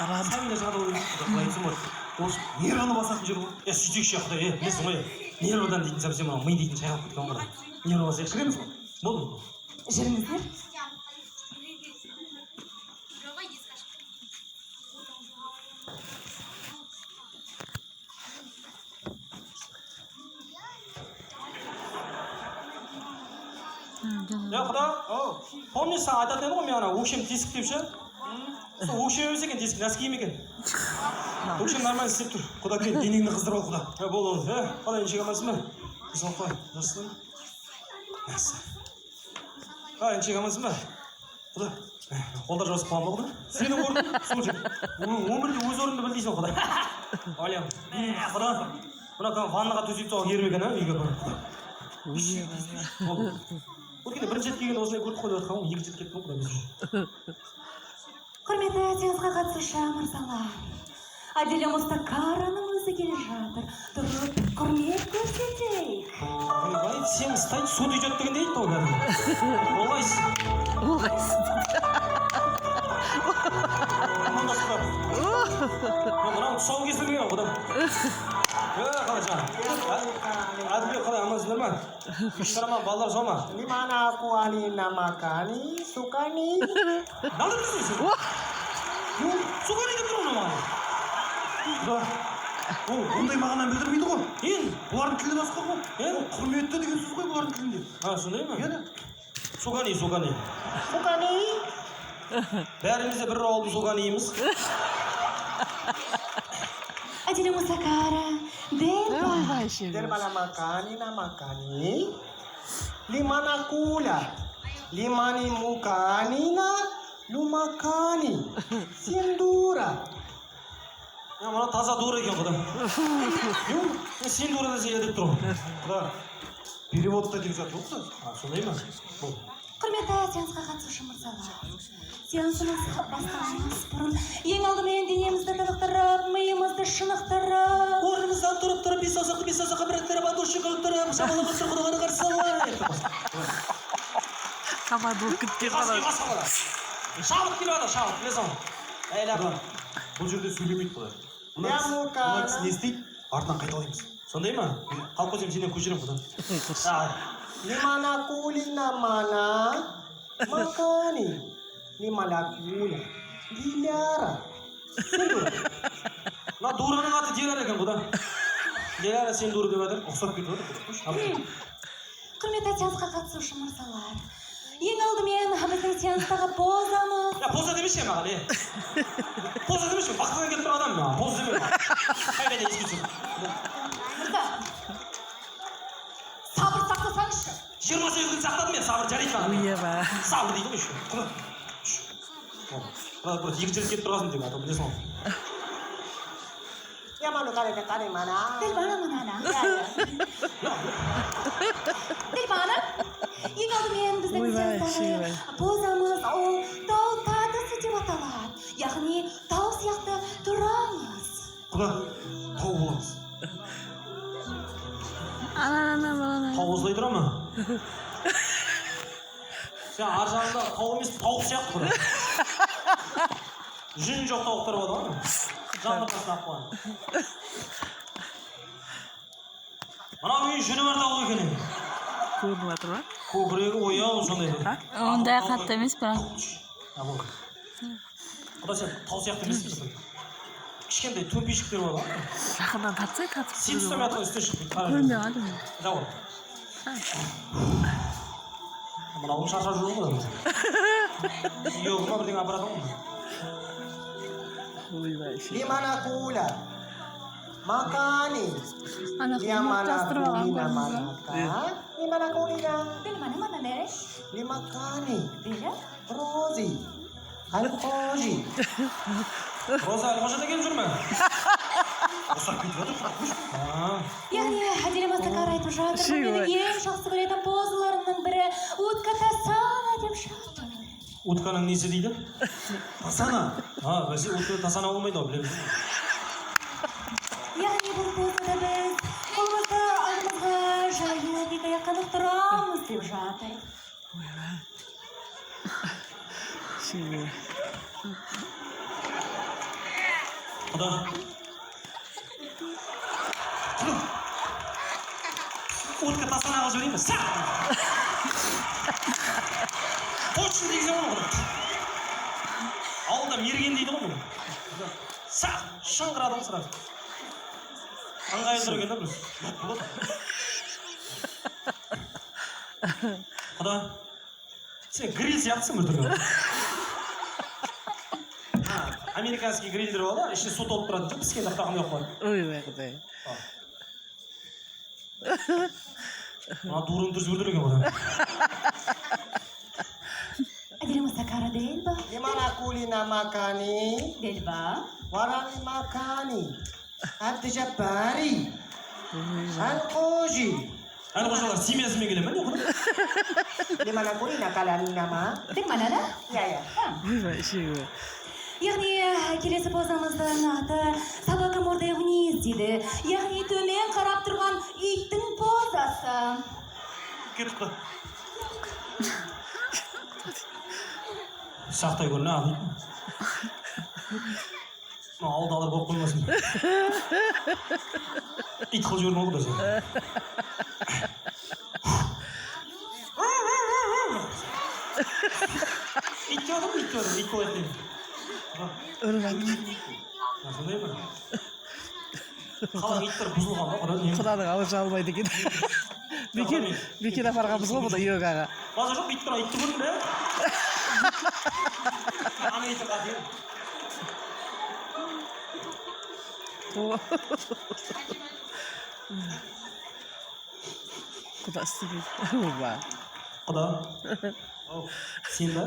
Сәнге жады ойын құдай айтсын ғой. Осы нерваны басатын жер ғой. Сөйтекші құдай, білесің ғой. Нервадан дейтін совсем ми дейтін шайқап кеткен ғой. Нерва басып кіреміз ғой. Болды ма? Жүріңіздер. Ya құда, помнишь, саған айтатын едім ғой, мен ана өкшем тесік деп ше? Сол өкшем емес екен, тесік нәски екен. Өкшем нормально істеп тұр. Құда келін, денеңді қыздырып ал, құда. Болды, қалай нешеге амансың ба? Мысалы қой, жасысың ба? Мәссі. Қалай нешеге амансың ба? Құда, қолдар жауысып қалам ба, құда? Сенің орның, сол жер. Өмірде өз орынды білдейсің, құда. Алям, құда, мына ваннаға төсек соға керім екен, үйге бар. Өткенде бірінші рет келгенде осылай көрдік қой деп жатқан ғой, екінші рет кеттім ғой біз. Құрметті сыйлыққа қатысушы мырзалар, Аделя Мұстакараның өзі келе жатыр. Тұрып, құрмет көрсетейік. Ойбай, сен стать суд идет деген дейді ғой бәрі. Олғайсың. Амандасып бар. Мынау тұсау кесілген ғой одан. Қалай жаңа? Әділбек қалай амансыздар ма? Шараман балалар жау ма? Dimana aku Alina makani, sukani. Нағыз білесің сен? Сукани деп тұр оны маған. Ол ондай мағынаны білдірмейді ғой. Енді? Бұлардың тілі басқа ғой. Құрметті деген сөз ғой бұлардың тілінде. Сондай ма? Еді. Сукани. Sukani. Бәріміз де бір ауылдың суканиіміз. Аделя Мұстакара, Daripada makani na makani. Limana kula. Limani mukani na lumakani. Sindura. Мына таза дура екен құда. Сен дура десе деп тұр. Құда. Переводта деп жатыр ғой. Сондай ма? құрметті сеансқа қатысушы мырзалар. Сеансымыз бастағанымыз бұрын ең алдымен денемізді тынықтырып, миымызды шынықтырып, орнымыздан тұрып, бес саусақты біріктіріп, адушын қылықтырып, шамалы қылып құдағаны қарсы алайық. Команда оқып кеткен бала. Шабыт келіп ада, шабыт, білесің. Әйла. Бұл жерде сөйлемейді құдай. Ya Мына кісі не істейді? Артынан қайталаймыз. Сондай ма? Қалып қойсам сенен көшірем құда. Limana kuli na mana makani. Limana kula. Dilara. Мына дураның аты Диляра екен құда. Диляра сен дура деп жатыр. Ұқсап кетіп отыр. құрметті сеансқа қатысушы мырзалар. Ең алдымен біздің сеанстағы позамыз. Поза демеші маған, Поза демеші, бақытынан келіп тұр адам маған. Поза демеші маған. Қайда ескертсің. Мырза, сабыр сақтасаңызшы. 28 күн сақтадым мен, сабыр жарайды маған. Уеба. Сабыр дейді ғой еще. Құда, екінші рет кетіп тұрғасын деп атым, білесің ғой. Ya manu kali tekani mana? Del bana mı nana? Del bana. Ең алдымен біздің сеанстағы позамыз ол тау тадысы деп аталады. Яғни тау сияқты тұрамыз. Құда, тау боламыз. Тау осылай тұра ма? Сен ар жағында тау емес, тауық сияқты құда. Жүн жоқ тауықтар болады ғой. Жанғы басына қойған. Мынау үй жүні бар тауық екен. Көрініп жатыр ма? Көкірегі ояу сондай. Ондай қатты емес бірақ. Құда сен тау сияқты емеспін. Кішкентай төмпешіктер бар ғой. Жақыннан татсай татып Сен ұстамай атқан үстіне шығып. көрмей қалдым. Жауыр. Мынауың шаршап жүрген ғой. Үйеуі ма бірдеңе апаратын ғой. Limana kula. Makani. Limana kuli na manaka. Limana kuli na. Del mana deh? Limakani. Del? Rozi. Alkoji. Роза, алқожада келіп жүр ме? Ұсақ кетіп жатыр. Яғни Аделя Мұстакара айтып жатыр, менің ең жақсы көретін позаларымның бірі утка тасана деп жатыр. Утканың несі дейді? Тасана. Бәсе, утка тасана болмайды ау, білеміз. Яғни бұл позада біз қолымызды алдымызға жайып екі аяққа тұрамыз деп жатыр. Құда. Утқа тасана қылып жіберейін бе? Са! Қойшын дегізем оны құда. Ауылда мерген дейді ғой мұны. Са! Шыңғырады ғой сұрады. Аңғайын тұрген да біріз. Құда. Сен гриль сияқтысың бір түрге. Американский грильдер бар да, ішінде су толып тұрады, піскен тақтағын жоқ бар. Ойбай құдай. Мына дурын дұрыс бүрдір екен бұдан. Adile Mustakara Delba. Di mana kulina makani? Delba. Warani makani. Abdi Jabbari. Al-Qoji. Әні қошалар, семьясымен келе ме не құда? Di mana kulina kalian nama? Дек манада? Ya ya. Ойбай шегібай. Яғни келесі позамыздың аты собака мордая вниз дейді. Яғни төмен қарап тұрған иттің позасы. Кетіп құда. Сақтай көріне ағылып. Алды болып қоймасын. Ит қыл жібердің олды сен. Ит жадым, ит қылайық деймін. Ұрған. Сондай ма? Қалың иттер бұзылған ба? Құданың алыша алмайды екен. Бекер апарғанбыз ғой бұда йогаға. База жоқ, ит тұрған, итті көрдің бе? Ана иті қатайын. Құда істемейді. Ойбай. Құда. Сен бе?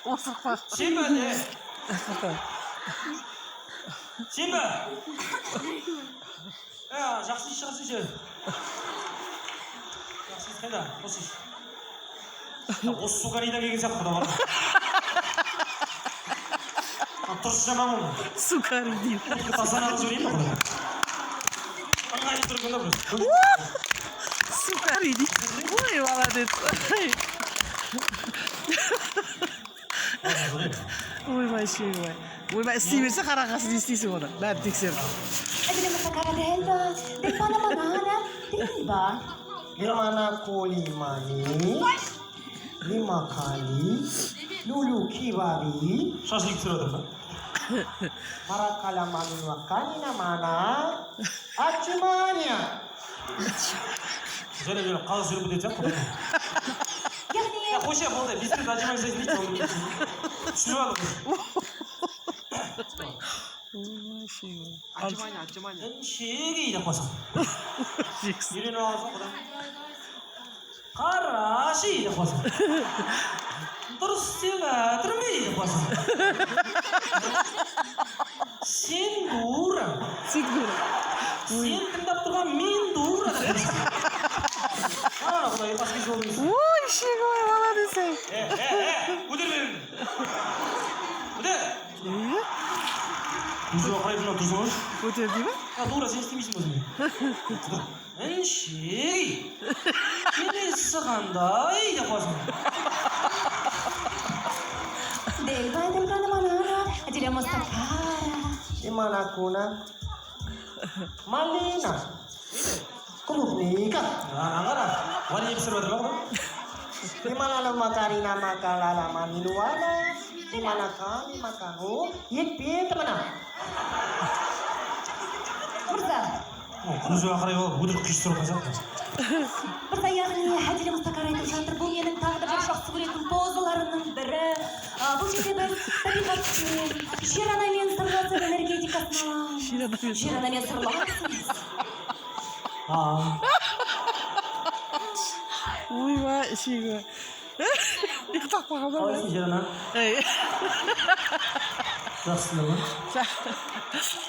Осық па. Сен бе де? Сен бе? Жақсы иш шығарсын ше. Жақсы иш қайда? Осы иш. Осы сукарида келген сияқты құда бар. Тұрыс жаман оны. Сукари дейм. Тасана қыз өрейін бе құда? Аңғайын тұрғанда бір. Сукари дейм. Ой, молодец. Ойбай шегібай. Ойбай істей берсе қарақасын істейсің оны. Бәрі тексеріп. Adile Mustakara Delba. Dek mana manana? Delba. Di mana kulimani? Lima kali. Lulu kibari. Шашлик түсіріп ба? Para kalamani wakani namana? Achimania. Және мен қалыс жүріп өтеді сияқты құда. Яғни Қойшы болды, бискет ажымай жасайтын дейді. Түсіріп алды. Ойбай шегібай. Шегей деп қойсам. Жексін. Үйреніп алсам құда. Қарашы деп қойсам. Дұрыс істеп әтірме деп қойсам. Сен дура. Сен көрі. Сен тыңдап тұрған мен дура деп қойсам. Ана құда, еқас кез болдыңыз. Ой, шегібай, молодец ай. Көтер берін. Көтер. Өзіға қарай бұнан тұрсың өш. Көтер дей ма? Дура, сен істемейсің өзіңе. Әншей. Келесі қандай деп қойсың. Delba mana manana? Adile Mustakara. Di mana kuna? Malina. Kulub nikah. Аңғара, ваня епсіріп өтір ба? Di mana lama kali nama kalala maniluana? Di mana kali makahu? Yekpi teman. Мырза. Көзіға қарай болып, өтірік күйістіріп қойсақ. Мырза, яғни Адиле Mustakara айтып жатыр, бұл менің тағы да бір жақсы көретін позаларымның бірі. Бұл жерде біз табиғатпен, жер анамен сырласып энергетикасын аламыз. Жер анамен сырласымыз. Ойбай шегібай. Ұйықтап қалған ба? Қалайсың, Жерана? Жақсысыңдар ма?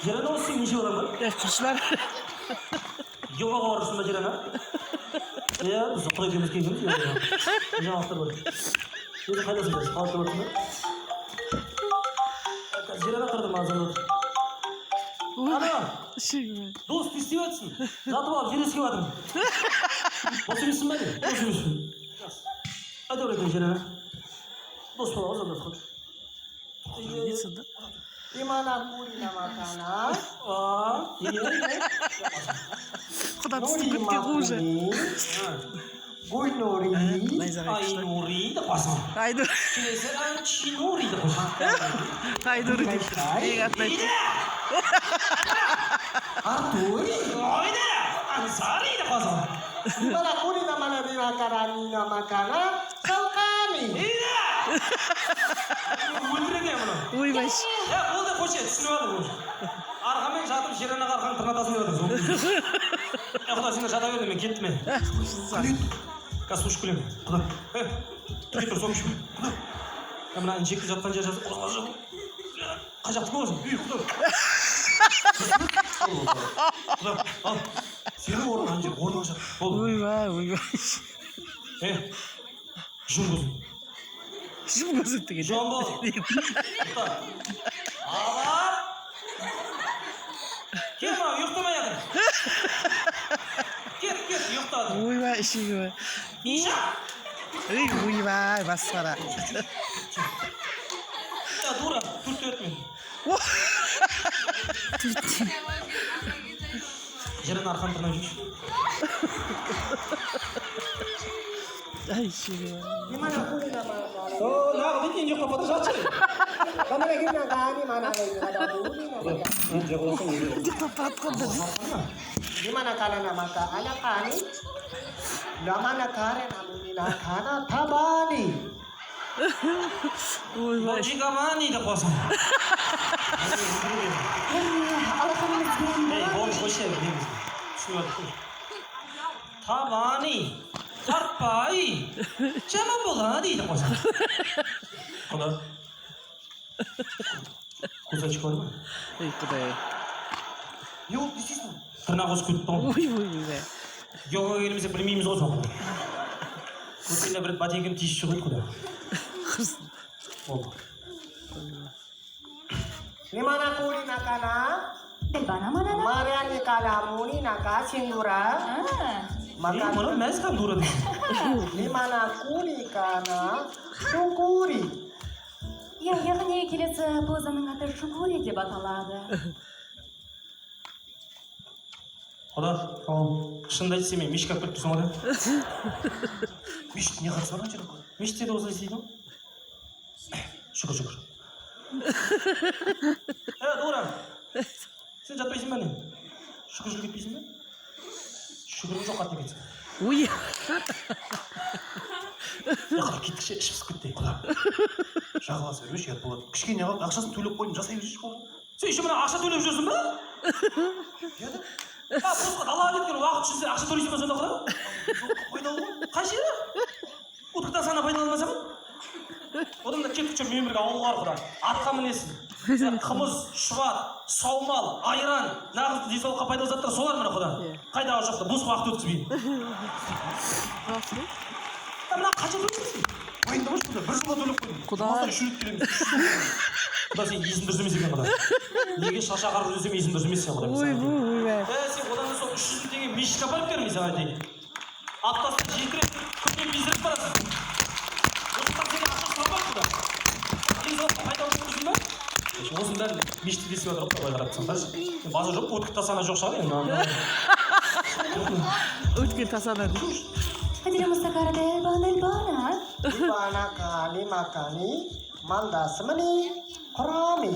Жерана, осы сен неше барам ба? Құршылар. Йогаға барырсың ба, Жерана? Иә, біз құдай деміз келгеніміз, жаңалықтар бар. Енді қайдасың ба? Қалыпты барсың ба? Жерана тұрды ма, азан отыр. Ана, Шегібай. дос, не істеп жатсың? Жатып алып, жер еске батырмын. Осы емессің ба, не? Осы емеспін. Қайда барайын, Жерана? Дос бола, азан отыр. Neyse de. Dimana Kurina Makana? Kudam Nuri sıkıntı hуже. Makuni? Gulnuri? Айнури деп қойсаң. Haydur. Келесі Чинури деп қойсаң. Haydur deyip. İyi atlayıp. Arturi? Ойда! Ансари деп қойсаң. Dimana Kurina Manadina Karanina Makana? Salkani? Өлтірген мұны. Uymaş. Болды қойшы, түсініп алдым уже. Арқамен жатып, жер анаға арқаның тырнатасын деп жатыр. Құда сендер жата берді, мен кеттім мен. Қазір су ішіп келемін. Құда. Түге тұр, соғып ішіп. Құда. Мына инжекті жатқан жер жазып, қозғал жабыл. Қай жақтікі болсын? Үй, құда. Құда, ал. Сенің орның ана жер, орның жат. Болды. Uymaş. Жын көзім. Şimdi gözüktü gece. Жамбыл. Құда. Ала. Кел ма, ұйықтамай ағын. Кет, ұйықтады. Uymaş işi gibi. Иша. Uymaş basara. Ya дура, төрт өтмен. Жерін арқан тұрнап жүрші. Ay işi gibi. Dimana Kurina Makana? Нағы біткен жоқ қапады жатшы. Kamu lagi nakani mana lagi ada Kurina Makana? Dimana kalian nama ka anak kani? Lamana karen amuna kana tabani. Uymaş. Жигамани деп қойсаң. Алақанымыз берейін Ей, болады. болмыш қойшы әбі. Түсініп отыр. Табани, тартпай, жаман болады деп қойсаң. Құда. Көзачық бар ма? Ey kudaya. Не болды дейсің? Тырнақ өсіп кетіп тұр. Uymaş. Йогаға келмесе білмейміз ғой соны. Көтенде бір батеңкем тиісіп шығып құда. Болды. Dimana Kurina kana? Бана манана. Mariani kalamuni naka sindura. Maka Мұны мәз қан дура дейсің. dimana kuri kana syukuri. Яғни келесі позаның аты шукури деп аталады. Құда, шынымды айтсам мен мешіт алып келіп тұрсың ғой да? Мешіт не қатысы бар ма жерде? Мешітте де осылай істейді ғой? Шүкір. Дура, сен жатпайсың ба не? Шүкір кетпейсің ба? Шүкірің жоқ қатты кетсің. Uy. Құда кетікше ішіп сып кетті. Құда. Жағаласа бермеші, ұят болады. Кішкене алып, ақшасын төлеп қойдым, жасай берші болды. Сен еще мына ақша төлеп жүрсің ба? Босқа далаға кеткен уақыт жүрсе ақша төлейсің ба сонда Құда? Пайдалы ғой. Қай жері? Утықта сана пайдаланбаса ма? Одан да кетіп жүр мен бірге ауылға бар Құда. Атқа мінесің. Қымыз, шұбат, саумал, айран, нағыз денсаулыққа пайдалы заттар солар міне Құда. Қайдағы жоқты, бос уақыт өткізбейін. Мына қанша төлейсің? Пайдалымаш бұда, бір жылға төлеп қойдым. Құда. Маса үш рет келеміз. Құда сен есің дұрыс емес екен Құда. Неге шаша қарып жүрсем есің дұрыс емес сен Құда. Uymaş. Сен одан да сол 300 теңге мешітке апарып бермей саған айтайын. Аптасына 7 рет, күніне 5 рет барасың. Осыдан сенен ақша сұрамайды Құда. Денсаулыққа пайдалы жүрсің ба? Осының бәрін мешітте десіп жатыр ғой былай қарап тұрсаң. Қарашы. Базар жоқ, өтік тасана жоқ шығар енді. Ötken tasarladı. Hadirin mustakarada banal bana. Dimana kali makani manda semeni korami.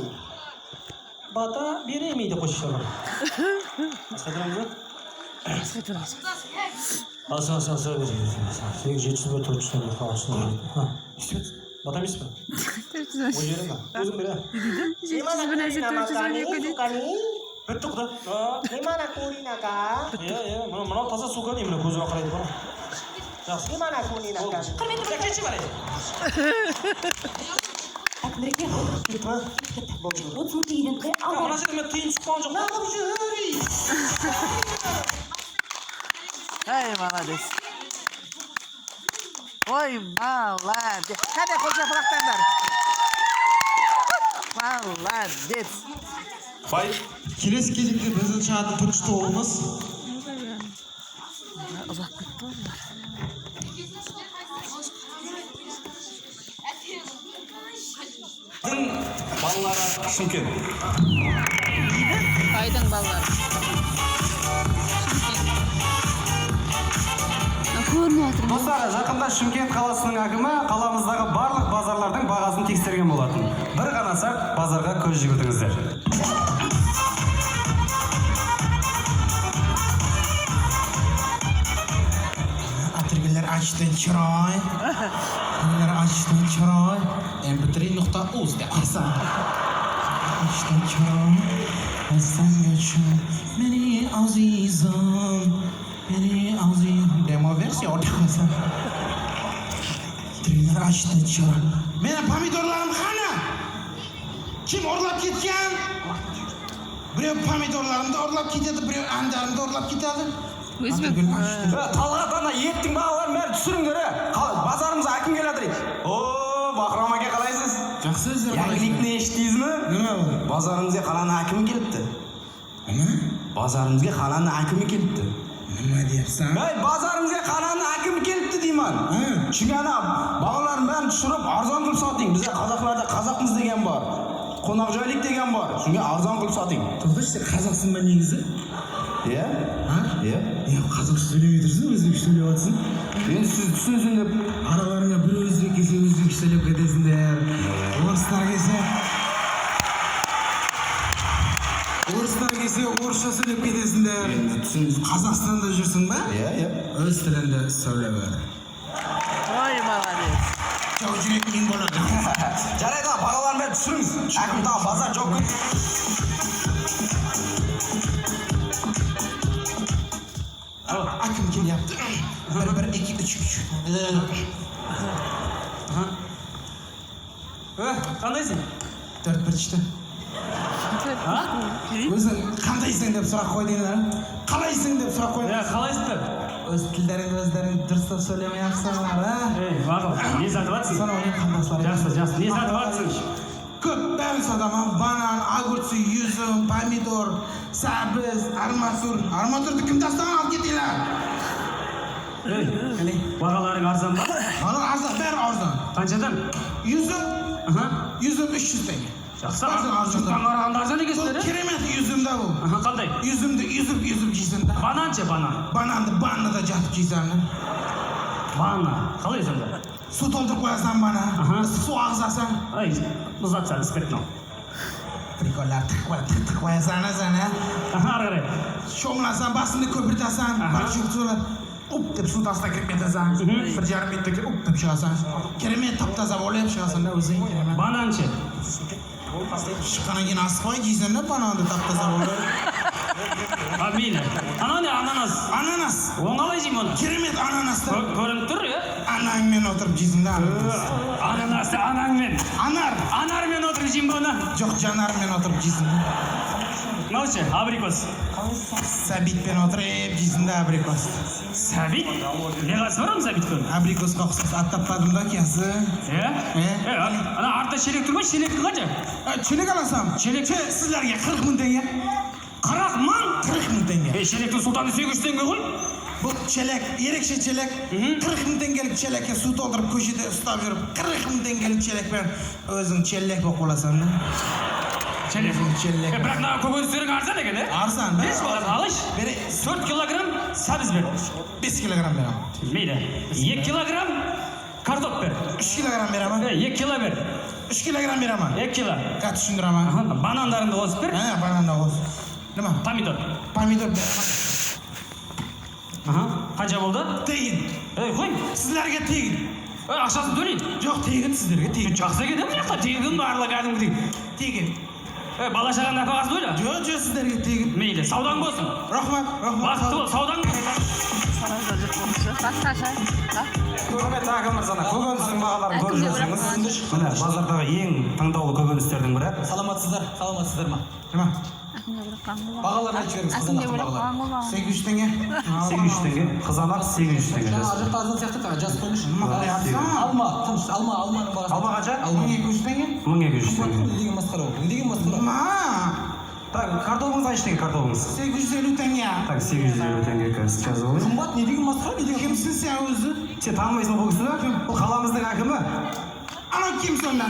Бата беремейді қойшылар. Асқайтырамыз ба? Sıkıntırız. Алсын. 800 бір 400 теңге қаласың. Бата емес па? Ол жерің ба? Өзің біре. Dimana Kurina makani sukani? Бітті Құда. Dimana Kurina ka? Мынау таза сука не мына көзіме қарайды бара. Жақсы. Dimana Kurina ka? Құрметті Кетші бар еді. әкімдерге Gitme. 30 мың теңгеден Мына жерде мен тиын шықпаған жоқ. Naqım jüri. Hey молодец. Ой, молодец. Hadi koca fırlattanlar. Молодец. Бай, келесі кезекте біздің шығатын түркіші тобымыз Uzak gitti onlar. балалары Шымкент. Қайдың балалары? Көрініп отыр. Достар, жақында Шымкент қаласының әкімі қаламыздағы барлық базарлардың бағасын тексерген болатын. Бір ғана сәт базарға көз жүгіртіңіздер. Atrgeler açtın çıray. Atrgeler açtın çıray. mp3.uz de Arsan. Açtın çıray. Sen göçün. Beni azizim. Beni azizim. Demo versiyon ortaklasın. Atrgeler açtın çıray. Benim pomidorlarım kana. Kim orlap ketken? Birey pomidorlarımda orlap ketedi, birey andarımda orlap ketedi. Өзбек. Талғат ана еттің бағаларын бәрі түсіріңдер. Базарымызға әкім келеді. Бақырам әке қалайсыз? Жақсы өздері Яңғылик не іштейсіз ме? Nima bu? Базарымызға қаланың әкімі келіпті. Nima? Базарымызға қаланың әкімі келіпті. Nima deyapsan? Базарымызға қаланың әкімі келіпті деймін. Çünkü ана бағаларын бәрін түсіріп, арзан қылып сатайын. Бізде қазақтарда қазақмыз деген бар. Қонақжайлық деген бар. Çünkü арзан қылып сатайын. Тоқташы, сен қазақсың ба негізі? Иә? Иә? Қазақша сөйлемей тұрсың, өзбекше сөйлеп жатрсың. Енді сіз түсінсін деп. Араларыңа бір өзбек келсе өзбекше сөйлеп кетесіңдер. Орыстар келсе орысша сөйлеп кетесіңдер. Қазақстанда жүрсің ба? Иә. Өз тілінде сөйле бер. Ой, молодец. Жау жүрек мен болады. Жарайды, бағаларын бәрін түсіріңіз. Әкім тағы базар жоқ көт. Akım kim yaptı? Bir, iki, üç. Қандайсың? 4-1 işte. Өзің қандайсың деп сұрақ қойдыңдар. Қалайсың деп сұрақ қойдыңдар. Қалайсыздар? Өз тілдерің дұрыстап сөйлемей ақсаңдар, Бағыл, не сатып жатсың? Sonra оның қандастары. Жақсы, не сатып жатсың? Көп бәрін сатамын. Банан, огурцы, yüzüm, помидор, сәбіз, арматур. Арматурды кім тастаған алып кетіңдер? Бағаларың арзан ба? Бағалар арзан, бәрі арзан. Қаншадан? Yüzüm 300 теңге. Жақсы, қарағанда арзан екенсіздер, Бұл керемет yüzümде бұл. Қандай? Yüzümді үзіп жейсің да. Банан ше, банан. Бананды баннада жатып жейсің. Банан. Қалай сонда? Су толтырып қоясың бана. Су ағызасың. Ай, мұздатса, спиртнол. Приколлар тық қоясың. Ары қарай. Шомыласың, басыңды көпіртасың. Баршық суырып. Уп деп су тастап кіріп кетесің. 1,5 метрге уп деп шығасың. Керемет тап-таза болып шығасың да өзің. Банан ше. Шыққаннан кейін асықпай жейсің да бананды тап-таза болып. Мейлі. Анау не ананас? Ананас. Оңалай жеймін оны. Керемет ананасты. Көрініп тұр, е? Анаңмен отырып жейсің да. Ананасты анаңмен. Анармен отырып жеймін оны. Жоқ, жанармен отырып жейсің да. Мынау ше, абрикос. Сәбитпен отырып жейсің да абрикос. Сәбит? Не қасы бар оның сәбитпен? Абрикосқа ұқсас ат таппадым да кесі. Ана артта шелек тұр ма? Шелекті қанша? Шелек аласам. Шелек? Сіздерге 40 мың теңге. 40 мың? 40 мың теңге. Шелектің султаны 800 теңге ғой? Бұл челек, ерекше челек. 40 мың теңгелік челекке су толтырып көшеде ұстап жүріп, 40 мың теңгелік cheлекпен өзің челек болып қаласың да. Челек. Челек. Бірақ мына көкөністерің арзан екен, е? Арзан. Бес баласын алайш. 4 килограмм сәбіз бер. 5 килограмм беремін. Мейлі. 2 килограмм картоп бер. 3 килограмм беремін. 2 кило бер. 3 килограмм беремін. 2 кило. Қазір түсіндіремін. Банандарыңды қосып бер. Бананда қос. Нема? Помидор. Помидор беремін. Қанша болды? Тегін. Қой. Сіздерге тегін. Ақшасын төлейін. Жоқ, тегін сіздерге тегін. Жақсы екен, бұл жақта тегін барлығы кәдімгідей. Тегін. Бала шағаның нәпақасы бөлі? Жоқ, сіздерге тегін. Мейлі, саудаң болсын. Рахмат. Бақытты бол, саудаң болсын. Құрметті әкім мырзана, көкөністің бағаларын көріп жүрсіңіз. Міне, базардағы ең таңдаулы көкөністердің бірі. Саламатсыздар ма? Нема? Бағаларын айтып жіберіңіз, қызанақтың бағалары. 800 теңге. 800 теңге, қызанақ 800 теңге. Жаңа жақта арзан сияқты жазып қойыңызшы. Алманың бағасы. Алма қанша? 1200 теңге. 1200 теңге. Не деген масқара ол? Не деген масқара? Так, картоплыңыз қанша теңге картоплыңыз? 850 теңге. Так, 850 теңге жазып алайын. Қымбат, не деген масқара? Не деген Кімсің сен өзі? Сен танымайсың ба бұл кісіні? Бұл қаламыздың әкімі. Анау кім сонда?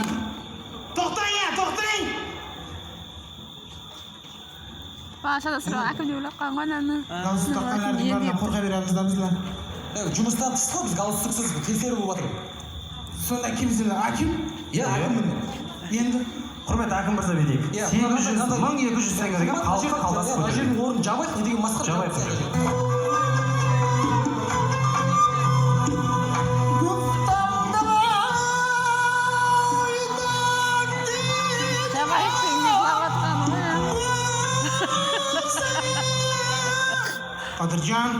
Тоқтай Başa da sıra akıllı olup kalman anı. Галстук таққанлардың бәрінен қорқа береміз да біздер. Жұмыстан тыс қой біз галстуксыз тексеріп болып жатыр. Сонда кімсіңдер? Аким? Иә, акиммін. Енді Құрметті әкім мырза не дейік? 1200 теңгеге халыққа қалтасы Мына жердің орнын жабайық не деген масқара. Жабайық. Жабайып сенде лағатқаны. Қадыржан,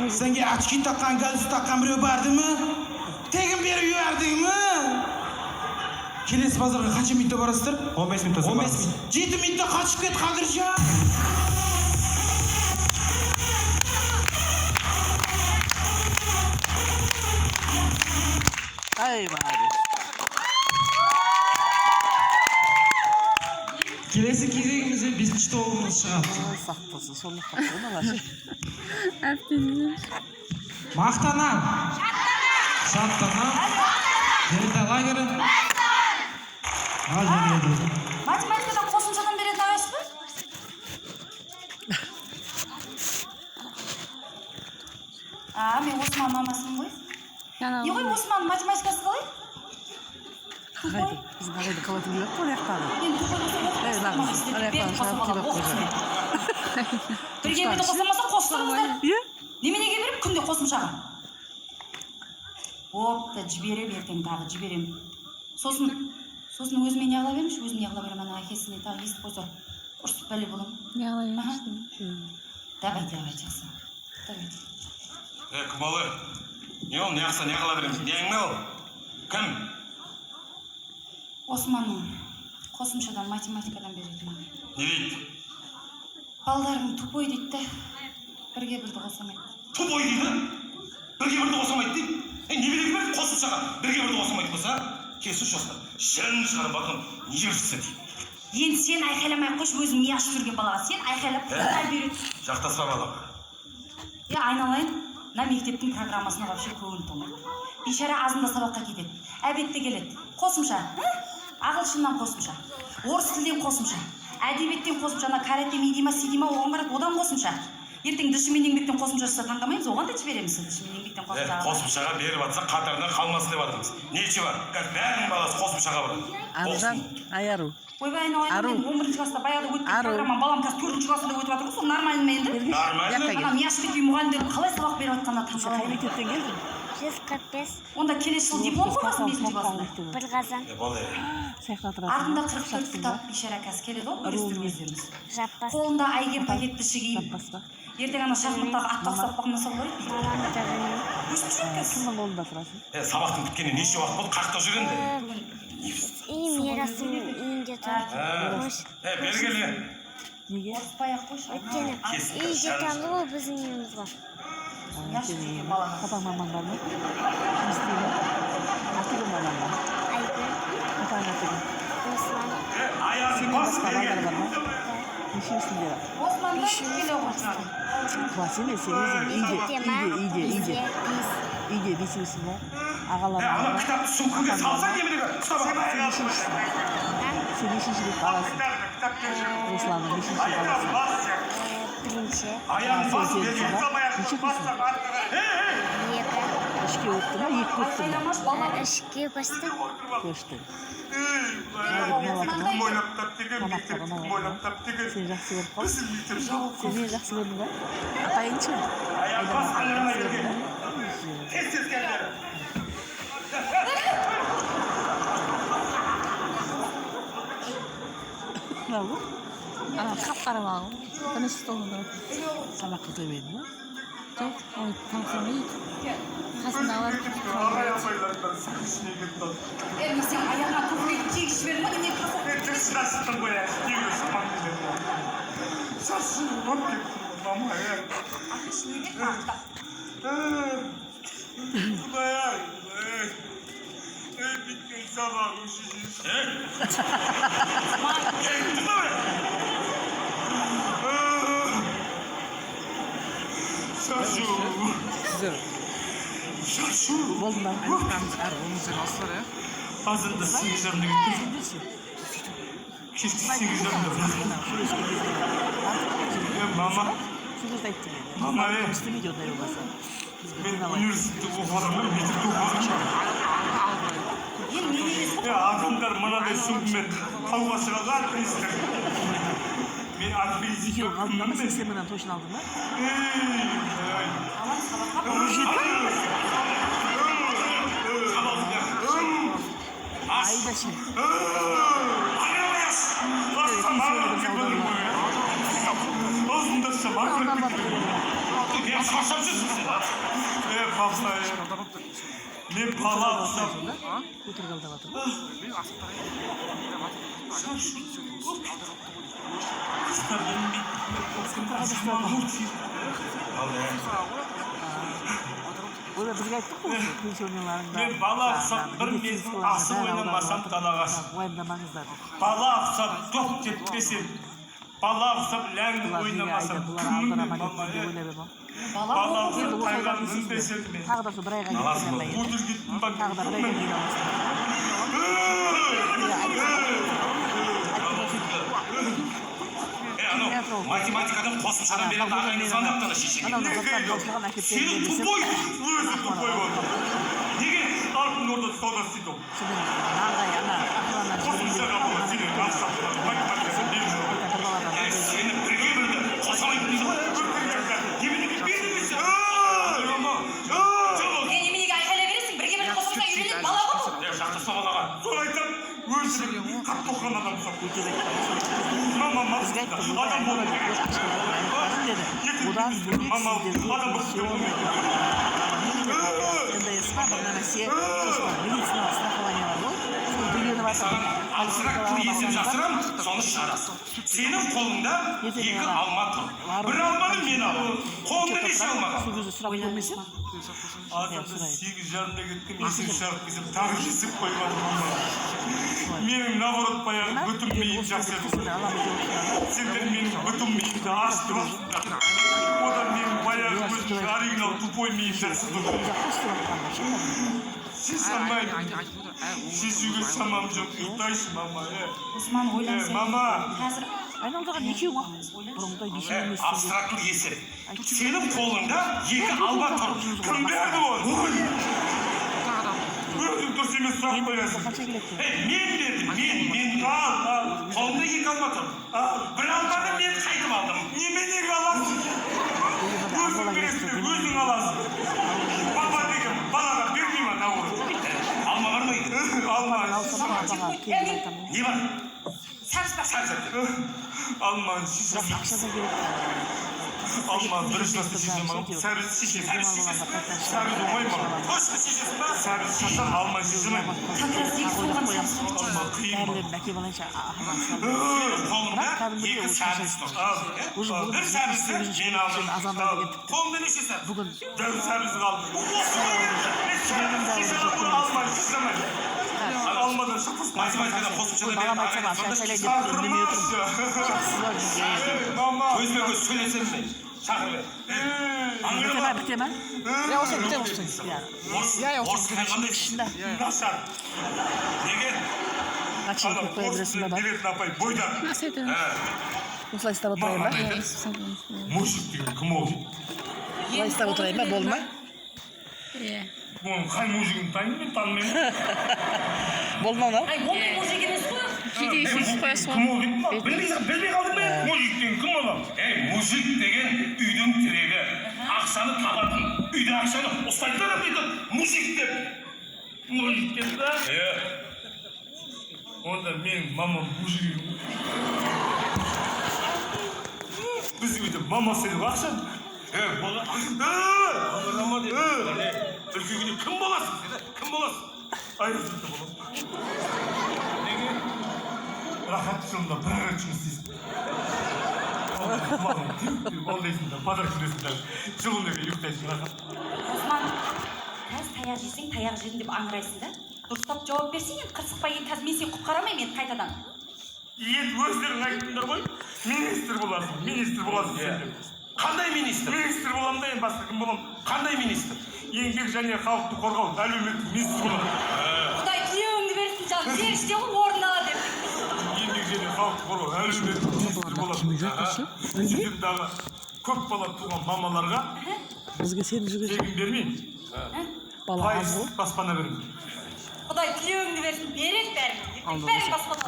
сенге очки таққан, галстук таққан біреу бардымы? Тегін беріп жібердіңмі? Келесі базарға қанша минутта барасыздар? 15 минутта 15 минут. 7 минутта қашып кет, Қадыржан. Ай, молодец. Келесі кезегімізде 5-ші тобымыз шығады. Ой, сақ болсын, соны қапты балашы. Әптенің. Мақтанам. Шаттанам. Жерді лагері. Ал жерді. Математикадан қосымшадан беретін ағаш па? Мен Осман мамасымын ғой. Не ғой Осман математикасы қалай? Қағайды, біз қағайды қалатын келіп қой аяқтағы. Енді тупой болса бірге бірді қосамаса қостырыңыздар. Неменеге беріп күнде қосымшаға? Опта, жіберем ертең тағы жіберем. Сосын өзіме не ала берміш, өзім не ала берем, ана әкесіне тағы естіп қойса ұрсып бәле болам. Не алайын. Давай, жақсы. Давай. Кім олы? Не ол, не ақса, не қала береміз? Не әңгіме ол? Кім? Османның қосымшадан математикадан береді маған. Не дейді? Балдарым тупой дейді да, бірге бірді қосамайды. Тупой дейді? Бірге бірді қосамайды дейді? Не береді берді қосымшаға? Бірге бірді қосамайды болса? Кесіш осыдан. Шын шығарып батым, не жерсі дейді? Енді сен айқайламай қойшы, өзің не ашып жүрген балаға. Сен айқайлап құлдар береді. Жақтасыра балаға. Айналайын, мына мектептің программасына вообще көңіл толмайды. Бейшара азында сабаққа кетеді, әбетте келеді. Қосымша, ағылшыннан қосымша, орыс тілден қосымша, әдебиеттен қосымша, карате мейдима сидима оған барады, одан қосымша. Ертең дышымен еңбектен қосымша жасаса таңдамаймыз, оған да жібереміз дышымен еңбектен қосымша. Қосымшаға беріп атса қатарынан қалмасын деп атырмыз. Нече бар? Қазір бәрінің баласы қосымшаға барады. Аружан, айару. Ойбай, айналайын, мен 11-ші класста баяғыда өткен программа, балам қазір 4-ші классында өтіп жатыр ғой, сол нормально ма енді? Нормально. Ана Мияшбеков мұғалімдер қалай сабақ беріп жатқанда Қай таңдамайды. мектептен келдің? 145 Онда келесі жыл диплом қоймасын 5-ші классында. бір қазан Болды. Артында 44 кітап бейшара қазір келеді ғой, көресіздер өздеріңіз. жаппас Қолында айген пакетті киім. Басқа. Ертең ана шахматтағы атпақ саппағына салу керек. маманы да білмеймін. Өстіп жүреді қазір. Кімнің қолында тұрасың? Сабақтың біткеніне неше уақыт болды? Қақта жүр енді. Үйім ерасының үйінде тұрады. Бергелі. Неге? Ұрыспай-ақ қойшы. Өйткені үй жетеді ғой біздің үйіміз бар. Папаң мамаң бар ма? Не істейді? Аты кім мамаңның? Айгүл, Папаң аты кім? Осман, Сенен басқа балдар бар ма? Нешесіңдер? Османда келе оқырсың. Бас емес, сен өзің үйде бесеусің ба? Ағаларың бар ма? Кітапты сумкаға салса емдегі ұстап Сен нешінші деп қаласың? Русланның нешінші қаласың? бірінші, аяғын басып Неше қылсың? екі, Үшке өтті ма? Екі өтті ма? үшке көшті, Көшті. Сен жақсы көріп қалсың? Сен мені жақсы көрдің ба? Атайыншы? Ne bu? Қап-қара мағым. Бірінші столында. Сабаққа төлемедің ба? Жоқ, ой, танысамайды. Қасындағылар Сен аяғына көкірек тегіс жібердің ба? Не Болды ма? Азында сен жерінде кеткен. кешкі 8:30-да. Мама. Şu kız da etti beni. Mama İstemiyor onlar olmasa. мен университетте оқып жатырмын мектепте оқып жатырмын адамдар мынадай сүмбімен тауға шыға альпинистер мен альпинист İki yıl aldın ama 80 точно aldın mı? Ayda şimdi. Osunda şaman ben şaşam жүрсің папа мен бала ұстап Otur kaldı batır. Orada biz gayettik mi? Pensionerlarında. мен бала ұқсап бір мезгіл асық ойнамасам далаға шығып Уайымдамаңыздар. бала ұқсап доп теппесем бала ұқсап ләңгі ойнамасам кіммін мен бала ұқсап тайған мінбесем мен Тағы да бір айға кеткен бәйін. қудыр кеттім ба Тағы да бір айға кейін анау математикадан қосымшадан беретін ағайын звондап шешеге сенің тупой өзі тупой болды неге алтын орда сауда істейді ол қосымшаға болады сенің математикасын беріп жүр сені бірге бірді қоса алмайды дейді ғой неменеге бердіңіз неменеге айқайлай бересің бірге бірге қосымша үйренеді бала ғой бұл жақтаса балаға соны айтамын өзі қатты оқыған адам мама адам болды Одан бөлек мама сіздерге адам НДС-қа бір нәрсе сосын медициналық страхование бар ғой соны төленіп жатыр абстрактты есеп жасырамын соны шығарасың сенің қолыңда екі алма тұр бір алманы мен аламын қолыңда неше алма сол кезде сұрақ көрмесем адамды 8:30-да кеткен есеп шығарып келсем тағы кесіп қойып жатырмын менің наоборот баяғы бүтін миым жақсы еді сендер менің бүтін миымды ашытып жатсыңдар одан менің баяғы өзім оригинал тупой миым жақсы тұрды шешамаймын шешуге шамам жоқ ұйықтайшы мама осман ойлансаң мама қазір айналдырған екеу ма бұрынғыдай бесеу емес абстрактлық есеп сенің қолыңда екі алма тұр кім берді оны өзің дұрыс емес сұрақ қоясың қанша келеді мен бердім мен ал қолымда екі алма тұр бір алманы мен қайтып алдым неменеге аласың өзің бересің өзің аласың папа деген балаға бермей ма наоборот алма бар ма үйде алма не бар сәбіз бар алманы шешесің ақшадан керек алманы бірінші класста шешем алып сәбіз шешесің сәбіз оңай ма точно шешесің ба сәбіз шашам алма шешем алма қиын ма әке балайынша қолымда екі сәбіз тұр бір сәбізді мен алдым қолымда неше сәбіз бүгін дәу сәбізді алдым алманы шешемай алмадан шықпыз математикадан қосымшадан мама көзбе көз сөйлесем мен шақыр бер біте ма? Я осы біте осы. орыс қандай нашар неге Начальник қоя бересің бе бар? беретін апай бойдақ осылай ұстап отырайын ба? мужик деген кім ол дейді Осылай ұстап отырайын ба? Болды ма? оның қай мужигін танимын мен танымаймын Болды ма мынау? ондай мужик емес қой кейде есеп қоясың кім ол дейді білмей қалдың ба мужик деген кім ол мужик деген үйдің тірегі ақшаны табатын үйде ақшаны ұстайтын адам дейді мужик деп да онда менің мамам мужик біздің үйде мамасы деп ақша үлкейгенде кім боласың кім боласың айырсызды боламын неге рахат жылында бір рет жұмыс істейсің ол дейсің да базар күресің да жылына ұйықтайсың рахат осман қазір таяқ жесең таяқ жедім деп аңырайсың да дұрыстап жауап берсең енді қырсықпай енді қазір мен сені құтқарамаймын енді қайтадан енді өздерің айттыңдар ғой министр боласың сен деп қандай министр боламын да енді басқа кім боламын қандай министр еңбек және халықты қорғау әлеуметтік министр боламын құдай тілеуіңді берсін жаным періште ғой орындалар деп еңбек және халықты қорғау әлеуметтік министрі болады. Сіздердағы көп бала туған мамаларға бізге сен жүрген тегін бермеймін. бала аз Пайыз ғой. баспана беремін. Құдай тілеуіңді берсін, береді бәрін. Бәрін баспана.